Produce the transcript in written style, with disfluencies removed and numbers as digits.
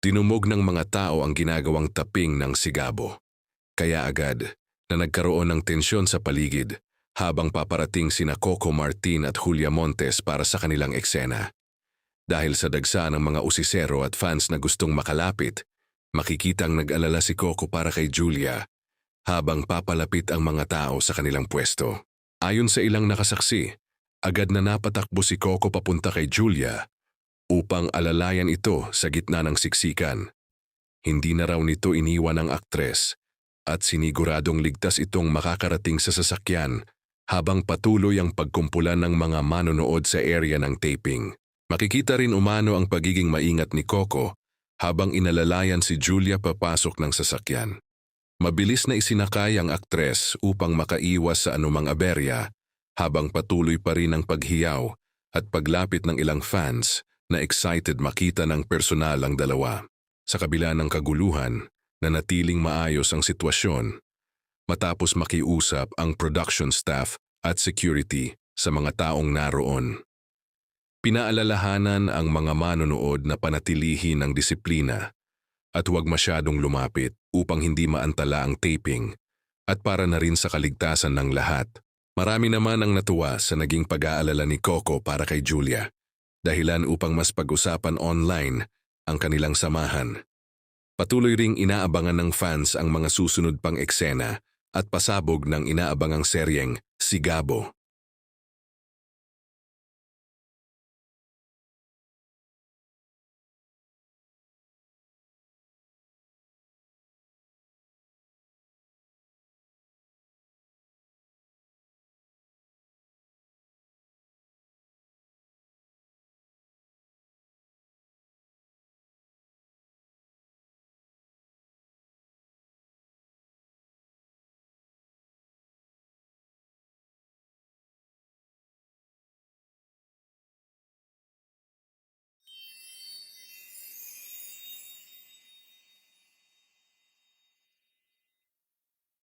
Dinumog ng mga tao ang ginagawang taping ng Sigabo. Kaya agad na nagkaroon ng tensyon sa paligid habang paparating sina Coco Martin at Julia Montes para sa kanilang eksena. Dahil sa dagsa ng mga usisero at fans na gustong makalapit, makikitang nag-alala si Coco para kay Julia habang papalapit ang mga tao sa kanilang pwesto. Ayon sa ilang nakasaksi, agad na napatakbo si Coco papunta kay Julia upang alalayan ito sa gitna ng siksikan. Hindi na raw nito iniwan ang aktres at siniguradong ligtas itong makakarating sa sasakyan habang patuloy ang pagkumpulan ng mga manonood sa area ng taping. Makikita rin umano ang pagiging maingat ni Coco habang inalalayan si Julia papasok ng sasakyan. Mabilis na isinakay ang aktres upang makaiwas sa anumang aberya habang patuloy pa rin ang paghiyaw at paglapit ng ilang fans na excited makita ng personal ang dalawa. Sa kabila ng kaguluhan, nanatiling maayos ang sitwasyon matapos makiusap ang production staff at security sa mga taong naroon. Pinaalalahanan ang mga manonood na panatilihin ang disiplina at huwag masyadong lumapit upang hindi maantala ang taping at para na rin sa kaligtasan ng lahat. Marami naman ang natuwa sa naging pag-aalala ni Coco para kay Julia, dahilan upang mas pag-usapan online ang kanilang samahan. Patuloy ring inaabangan ng fans ang mga susunod pang eksena at pasabog ng inaabangang seryeng Sigabo.